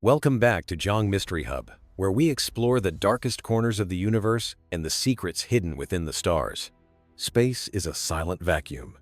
Welcome back to Giang Mystery Hub, where we explore the darkest corners of the universe and the secrets hidden within the stars. Space is a silent vacuum,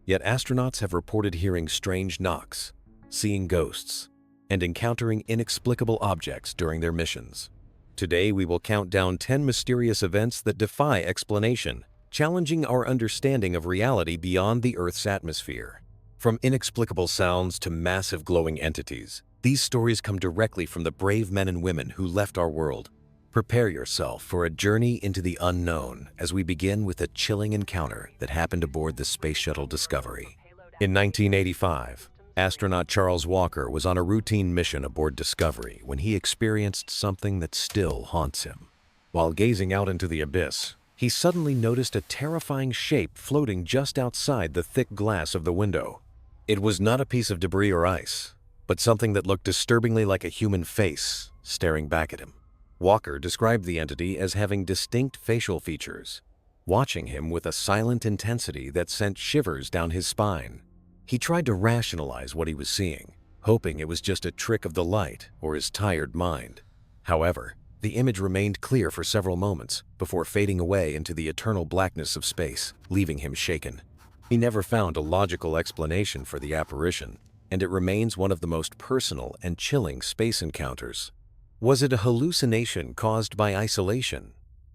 yet astronauts have reported hearing strange knocks, seeing ghosts, and encountering inexplicable objects during their missions. Today we will count down 10 mysterious events that defy explanation, challenging our understanding of reality beyond the Earth's atmosphere. From inexplicable sounds to massive glowing entities, these stories come directly from the brave men and women who left our world. Prepare yourself for a journey into the unknown as we begin with a chilling encounter that happened aboard the Space Shuttle Discovery. In 1985, astronaut Charles Walker was on a routine mission aboard Discovery when he experienced something that still haunts him. While gazing out into the abyss, he suddenly noticed a terrifying shape floating just outside the thick glass of the window. It was not a piece of debris or ice, but something that looked disturbingly like a human face staring back at him. Walker described the entity as having distinct facial features, watching him with a silent intensity that sent shivers down his spine. He tried to rationalize what he was seeing, hoping it was just a trick of the light or his tired mind. However, the image remained clear for several moments before fading away into the eternal blackness of space, leaving him shaken. He never found a logical explanation for the apparition, and it remains one of the most personal and chilling space encounters. Was it a hallucination caused by isolation?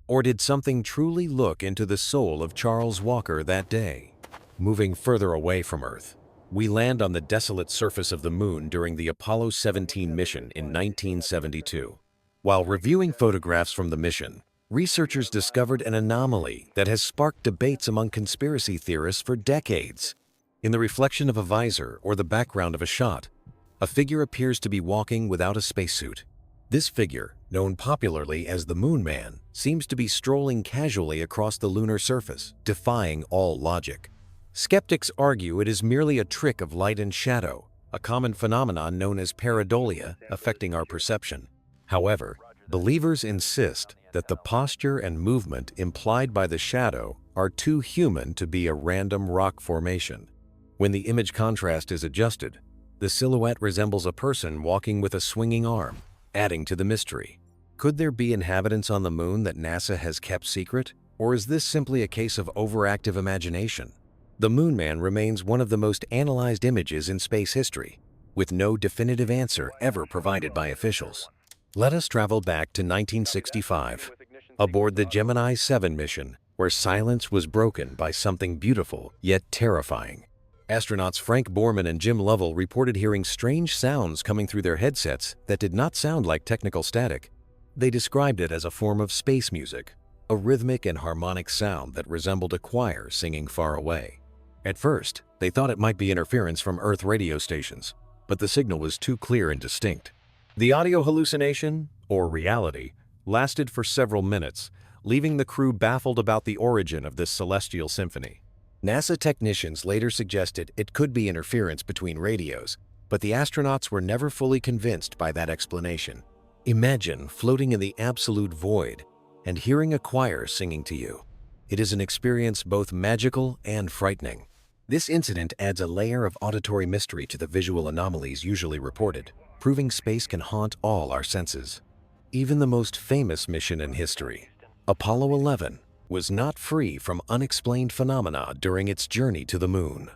Or did something truly look into the soul of Charles Walker that day? Moving further away from Earth, we land on the desolate surface of the Moon during the Apollo 17 mission in 1972. While reviewing photographs from the mission, researchers discovered an anomaly that has sparked debates among conspiracy theorists for decades. In the reflection of a visor or the background of a shot, a figure appears to be walking without a spacesuit. This figure, known popularly as the Moon Man, seems to be strolling casually across the lunar surface, defying all logic. Skeptics argue it is merely a trick of light and shadow, a common phenomenon known as pareidolia affecting our perception. However, believers insist that the posture and movement implied by the shadow are too human to be a random rock formation. When the image contrast is adjusted, the silhouette resembles a person walking with a swinging arm, adding to the mystery. Could there be inhabitants on the Moon that NASA has kept secret, or is this simply a case of overactive imagination? The Moon Man remains one of the most analyzed images in space history, with no definitive answer ever provided by officials. Let us travel back to 1965, aboard the Gemini 7 mission, where silence was broken by something beautiful yet terrifying. Astronauts Frank Borman and Jim Lovell reported hearing strange sounds coming through their headsets that did not sound like technical static. They described it as a form of space music, a rhythmic and harmonic sound that resembled a choir singing far away. At first, they thought it might be interference from Earth radio stations, but the signal was too clear and distinct. The audio hallucination, or reality, lasted for several minutes, leaving the crew baffled about the origin of this celestial symphony. NASA technicians later suggested it could be interference between radios, but the astronauts were never fully convinced by that explanation. Imagine floating in the absolute void and hearing a choir singing to you. It is an experience both magical and frightening. This incident adds a layer of auditory mystery to the visual anomalies usually reported, proving space can haunt all our senses. Even the most famous mission in history, Apollo 11, was not free from unexplained phenomena during its journey to the Moon.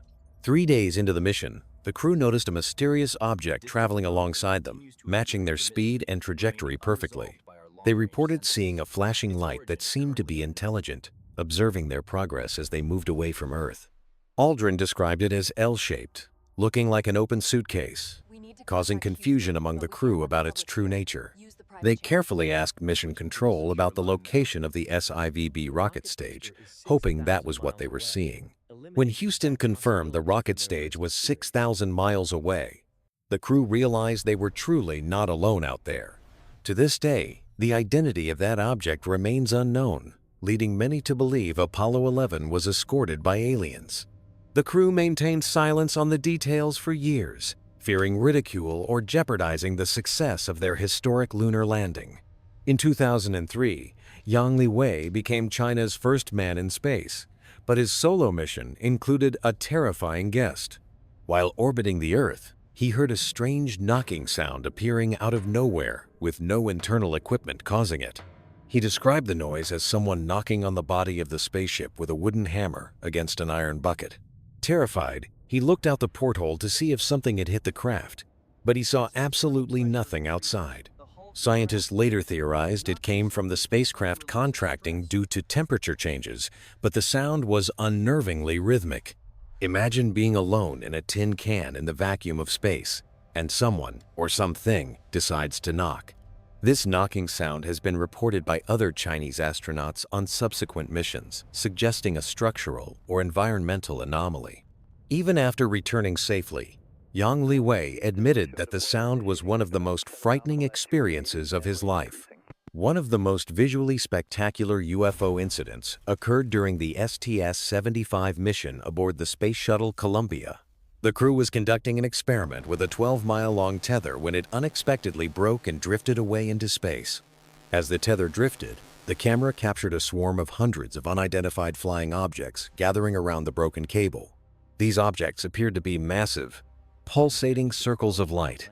3 days into the mission, the crew noticed a mysterious object traveling alongside them, matching their speed and trajectory perfectly. They reported seeing a flashing light that seemed to be intelligent, observing their progress as they moved away from Earth. Aldrin described it as L-shaped, looking like an open suitcase, causing confusion among the crew about its true nature. They carefully asked Mission Control about the location of the SIVB rocket stage, hoping that was what they were seeing. When Houston confirmed the rocket stage was 6,000 miles away, the crew realized they were truly not alone out there. To this day, the identity of that object remains unknown, leading many to believe Apollo 11 was escorted by aliens. The crew maintained silence on the details for years, fearing ridicule or jeopardizing the success of their historic lunar landing. In 2003, Yang Liwei became China's first man in space, but his solo mission included a terrifying guest. While orbiting the Earth, He heard a strange knocking sound appearing out of nowhere with no internal equipment causing it. He described the noise as someone knocking on the body of the spaceship with a wooden hammer against an iron bucket. Terrified, he looked out the porthole to see if something had hit the craft, but he saw absolutely nothing outside. Scientists later theorized it came from the spacecraft contracting due to temperature changes, but the sound was unnervingly rhythmic. Imagine being alone in a tin can in the vacuum of space, and someone or something decides to knock. This knocking sound has been reported by other Chinese astronauts on subsequent missions, suggesting a structural or environmental anomaly. Even after returning safely, Yang Liwei admitted that the sound was one of the most frightening experiences of his life. One of the most visually spectacular UFO incidents occurred during the STS-75 mission aboard the Space Shuttle Columbia. The crew was conducting an experiment with a 12-mile-long tether when it unexpectedly broke and drifted away into space. As the tether drifted, the camera captured a swarm of hundreds of unidentified flying objects gathering around the broken cable. These objects appeared to be massive, pulsating circles of light,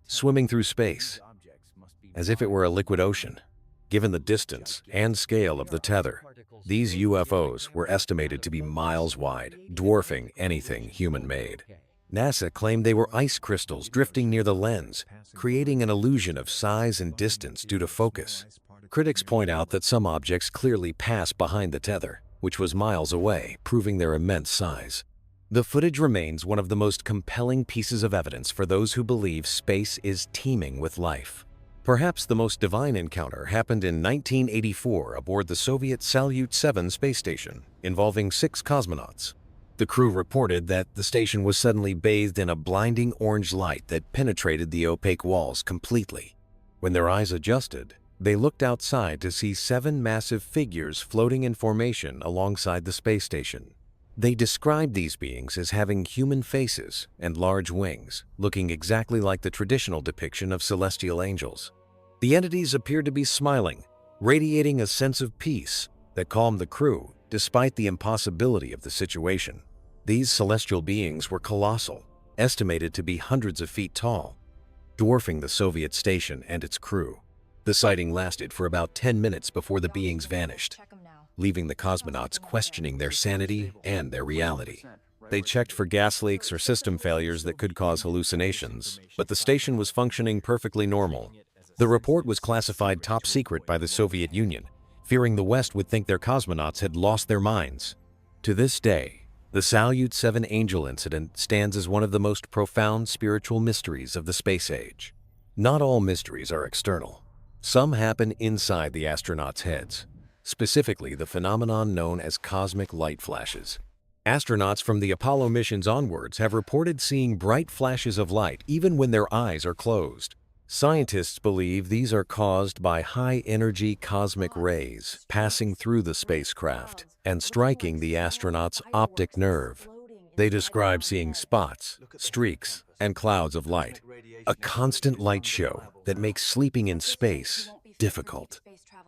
swimming through space, as if it were a liquid ocean. Given the distance and scale of the tether, these UFOs were estimated to be miles wide, dwarfing anything human-made. NASA claimed they were ice crystals drifting near the lens, creating an illusion of size and distance due to focus. Critics point out that some objects clearly pass behind the tether, which was miles away, proving their immense size. The footage remains one of the most compelling pieces of evidence for those who believe space is teeming with life. Perhaps the most divine encounter happened in 1984 aboard the Soviet Salyut 7 space station, involving 6 cosmonauts. The crew reported that the station was suddenly bathed in a blinding orange light that penetrated the opaque walls completely. When their eyes adjusted, they looked outside to see 7 massive figures floating in formation alongside the space station. They described these beings as having human faces and large wings, looking exactly like the traditional depiction of celestial angels. The entities appeared to be smiling, radiating a sense of peace that calmed the crew despite the impossibility of the situation. These celestial beings were colossal, estimated to be hundreds of feet tall, dwarfing the Soviet station and its crew. The sighting lasted for about 10 minutes before the beings vanished, leaving the cosmonauts questioning their sanity and their reality. They checked for gas leaks or system failures that could cause hallucinations, but the station was functioning perfectly normal. The report was classified top secret by the Soviet Union, fearing the West would think their cosmonauts had lost their minds. To this day, the Salyut 7 Angel incident stands as one of the most profound spiritual mysteries of the space age. Not all mysteries are external. Some happen inside the astronauts' heads, specifically the phenomenon known as cosmic light flashes. Astronauts from the Apollo missions onwards have reported seeing bright flashes of light even when their eyes are closed. Scientists believe these are caused by high-energy cosmic rays passing through the spacecraft and striking the astronauts' optic nerve. They describe seeing spots, streaks, and clouds of light, a constant light show that makes sleeping in space difficult.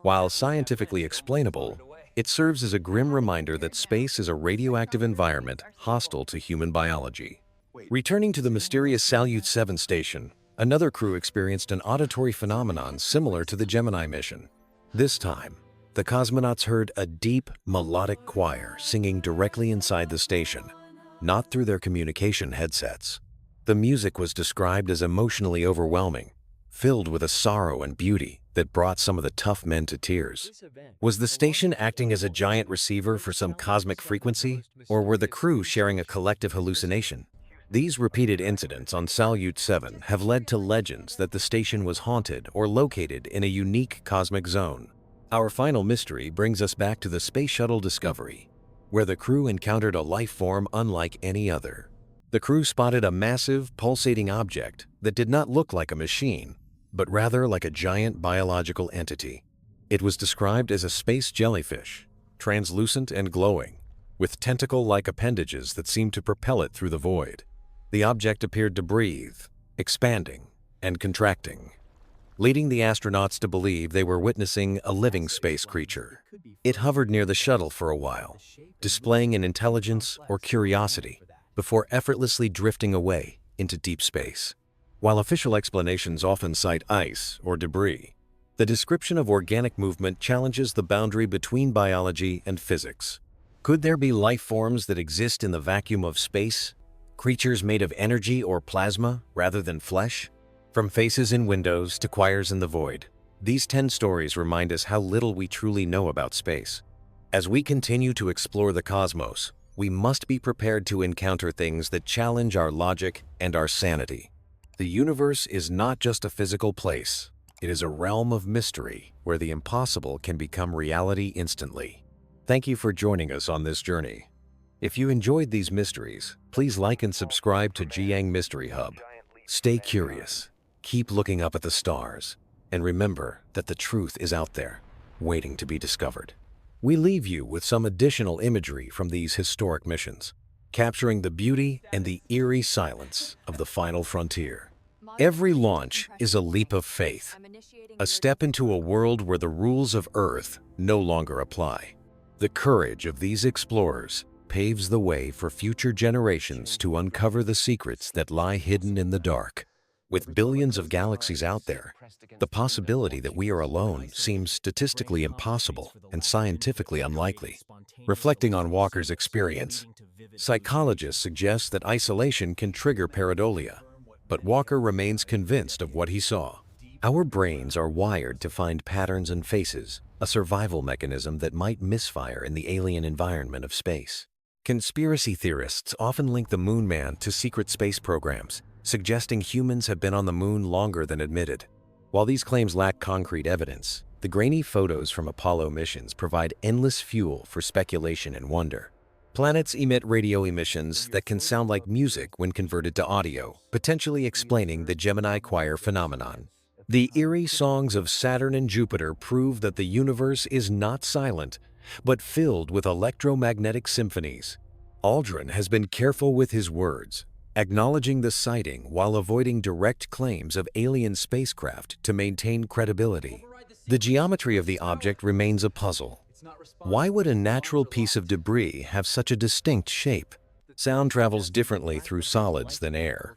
While scientifically explainable, it serves as a grim reminder that space is a radioactive environment hostile to human biology. Returning to the mysterious Salyut 7 station, another crew experienced an auditory phenomenon similar to the Gemini mission. This time, the cosmonauts heard a deep, melodic choir singing directly inside the station, not through their communication headsets. The music was described as emotionally overwhelming, filled with a sorrow and beauty that brought some of the tough men to tears. Was the station acting as a giant receiver for some cosmic frequency, or were the crew sharing a collective hallucination? These repeated incidents on Salyut 7 have led to legends that the station was haunted or located in a unique cosmic zone. Our final mystery brings us back to the Space Shuttle Discovery, where the crew encountered a life form unlike any other. The crew spotted a massive, pulsating object that did not look like a machine, but rather like a giant biological entity. It was described as a space jellyfish, translucent and glowing, with tentacle-like appendages that seemed to propel it through the void. The object appeared to breathe, expanding and contracting, leading the astronauts to believe they were witnessing a living space creature. It hovered near the shuttle for a while, displaying an intelligence or curiosity, before effortlessly drifting away, into deep space. While official explanations often cite ice or debris, the description of organic movement challenges the boundary between biology and physics. Could there be life forms that exist in the vacuum of space? Creatures made of energy or plasma rather than flesh? From faces in windows to choirs in the void, these 10 stories remind us how little we truly know about space. As we continue to explore the cosmos, we must be prepared to encounter things that challenge our logic and our sanity. The universe is not just a physical place. It is a realm of mystery where the impossible can become reality instantly. Thank you for joining us on this journey. If you enjoyed these mysteries, please like and subscribe to Giang Mystery Hub. Stay curious, keep looking up at the stars, and remember that the truth is out there, waiting to be discovered. We leave you with some additional imagery from these historic missions, capturing the beauty and the eerie silence of the final frontier. Every launch is a leap of faith, a step into a world where the rules of Earth no longer apply. The courage of these explorers paves the way for future generations to uncover the secrets that lie hidden in the dark. With billions of galaxies out there, the possibility that we are alone seems statistically impossible and scientifically unlikely. Reflecting on Walker's experience, psychologists suggest that isolation can trigger pareidolia, but Walker remains convinced of what he saw. Our brains are wired to find patterns and faces, a survival mechanism that might misfire in the alien environment of space. Conspiracy theorists often link the Moon Man to secret space programs, suggesting humans have been on the moon longer than admitted. While these claims lack concrete evidence, the grainy photos from Apollo missions provide endless fuel for speculation and wonder. Planets emit radio emissions that can sound like music when converted to audio, potentially explaining the Gemini choir phenomenon. The eerie songs of Saturn and Jupiter prove that the universe is not silent, but filled with electromagnetic symphonies. Aldrin has been careful with his words, acknowledging the sighting while avoiding direct claims of alien spacecraft to maintain credibility. The geometry of the object remains a puzzle. Why would a natural piece of debris have such a distinct shape? Sound travels differently through solids than air.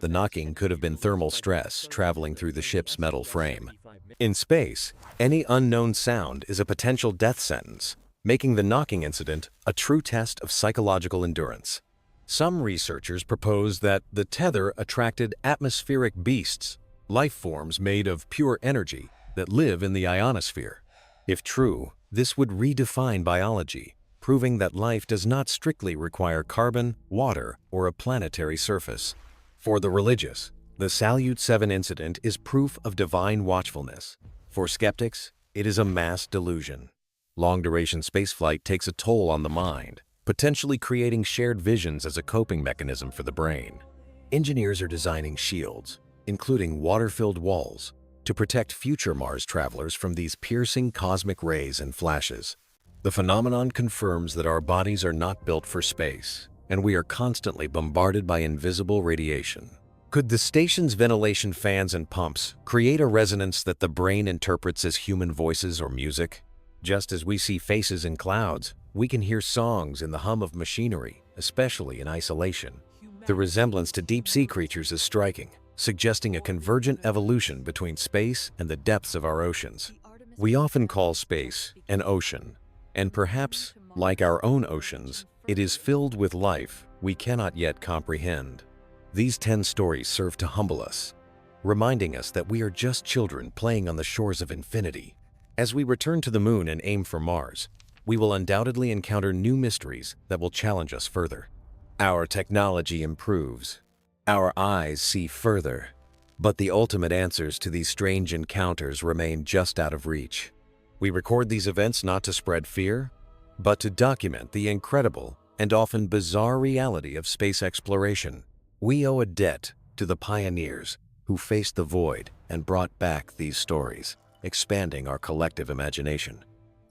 The knocking could have been thermal stress traveling through the ship's metal frame. In space, any unknown sound is a potential death sentence, making the knocking incident a true test of psychological endurance. Some researchers propose that the tether attracted atmospheric beasts, life forms made of pure energy that live in the ionosphere. If true, this would redefine biology, proving that life does not strictly require carbon, water, or a planetary surface. For the religious, the Salyut 7 incident is proof of divine watchfulness. For skeptics, it is a mass delusion. Long-duration spaceflight takes a toll on the mind, potentially creating shared visions as a coping mechanism for the brain. Engineers are designing shields, including water-filled walls, to protect future Mars travelers from these piercing cosmic rays and flashes. The phenomenon confirms that our bodies are not built for space, and we are constantly bombarded by invisible radiation. Could the station's ventilation fans and pumps create a resonance that the brain interprets as human voices or music? Just as we see faces in clouds, we can hear songs in the hum of machinery, especially in isolation. The resemblance to deep-sea creatures is striking, suggesting a convergent evolution between space and the depths of our oceans. We often call space an ocean, and perhaps, like our own oceans, it is filled with life we cannot yet comprehend. These 10 stories serve to humble us, reminding us that we are just children playing on the shores of infinity. As we return to the moon and aim for Mars, we will undoubtedly encounter new mysteries that will challenge us further. Our technology improves. Our eyes see further. But the ultimate answers to these strange encounters remain just out of reach. We record these events not to spread fear, but to document the incredible and often bizarre reality of space exploration. We owe a debt to the pioneers who faced the void and brought back these stories, expanding our collective imagination.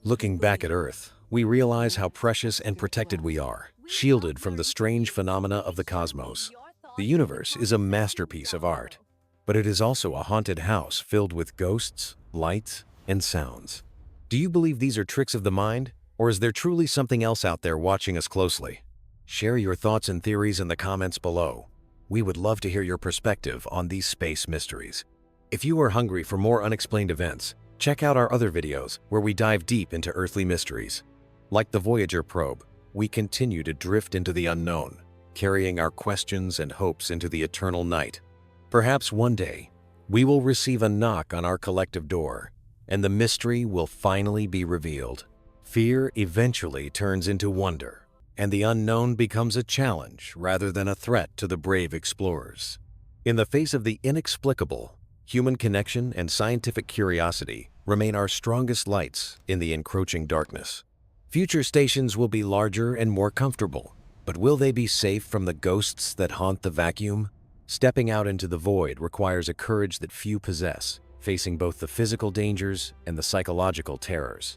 Looking back at Earth, we realize how precious and protected we are, shielded from the strange phenomena of the cosmos. The universe is a masterpiece of art, but it is also a haunted house filled with ghosts, lights, and sounds. Do you believe these are tricks of the mind, or is there truly something else out there watching us closely? Share your thoughts and theories in the comments below. We would love to hear your perspective on these space mysteries. If you are hungry for more unexplained events, check out our other videos where we dive deep into earthly mysteries. Like the Voyager probe, we continue to drift into the unknown, carrying our questions and hopes into the eternal night. Perhaps one day, we will receive a knock on our collective door, and the mystery will finally be revealed. Fear eventually turns into wonder, and the unknown becomes a challenge rather than a threat to the brave explorers. In the face of the inexplicable, human connection and scientific curiosity remain our strongest lights in the encroaching darkness. Future stations will be larger and more comfortable, but will they be safe from the ghosts that haunt the vacuum? Stepping out into the void requires a courage that few possess, facing both the physical dangers and the psychological terrors.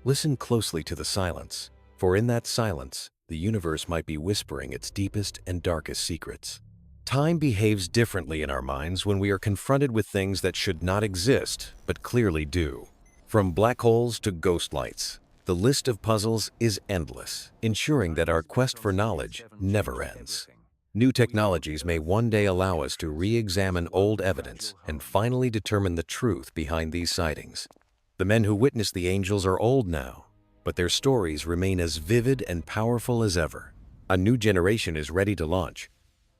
Listen closely to the silence, for in that silence, the universe might be whispering its deepest and darkest secrets. Time behaves differently in our minds when we are confronted with things that should not exist, but clearly do. From black holes to ghost lights, the list of puzzles is endless, ensuring that our quest for knowledge never ends. New technologies may one day allow us to re-examine old evidence and finally determine the truth behind these sightings. The men who witnessed the angels are old now, but their stories remain as vivid and powerful as ever. A new generation is ready to launch,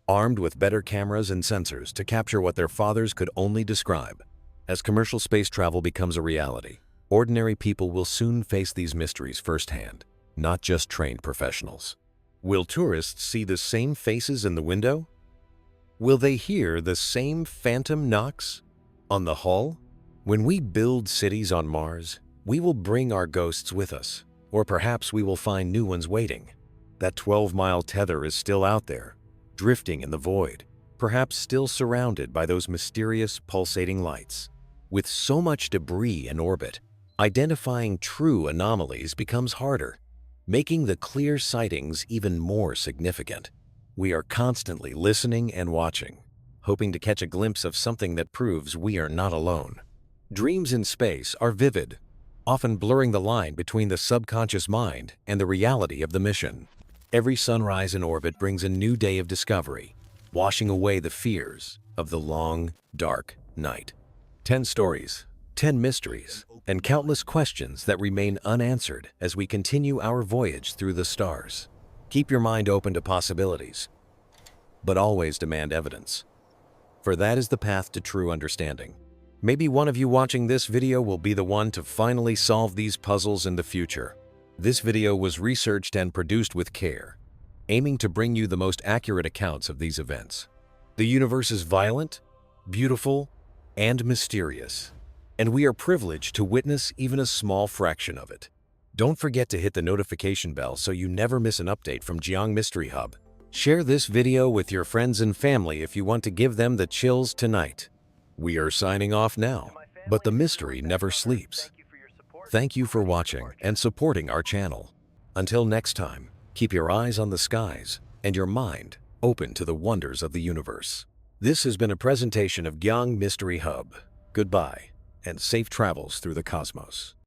armed with better cameras and sensors to capture what their fathers could only describe. As commercial space travel becomes a reality, ordinary people will soon face these mysteries firsthand, not just trained professionals. Will tourists see the same faces in the window? Will they hear the same phantom knocks on the hull? When we build cities on Mars, we will bring our ghosts with us, or perhaps we will find new ones waiting. That 12-mile tether is still out there, drifting in the void, perhaps still surrounded by those mysterious pulsating lights. With so much debris in orbit, identifying true anomalies becomes harder, making the clear sightings even more significant. We are constantly listening and watching, hoping to catch a glimpse of something that proves we are not alone. Dreams in space are vivid, often blurring the line between the subconscious mind and the reality of the mission. Every sunrise in orbit brings a new day of discovery, washing away the fears of the long, dark night. 10 stories, 10 mysteries, and countless questions that remain unanswered as we continue our voyage through the stars. Keep your mind open to possibilities, but always demand evidence, for that is the path to true understanding. Maybe one of you watching this video will be the one to finally solve these puzzles in the future. This video was researched and produced with care, aiming to bring you the most accurate accounts of these events. The universe is violent, beautiful, and mysterious, and we are privileged to witness even a small fraction of it. Don't forget to hit the notification bell so you never miss an update from Giang Mystery Hub. Share this video with your friends and family if you want to give them the chills tonight. We are signing off now, but the mystery never sleeps. Thank you for watching and supporting our channel. Until next time, keep your eyes on the skies and your mind open to the wonders of the universe. This has been a presentation of Yang Mystery Hub. Goodbye, and safe travels through the cosmos.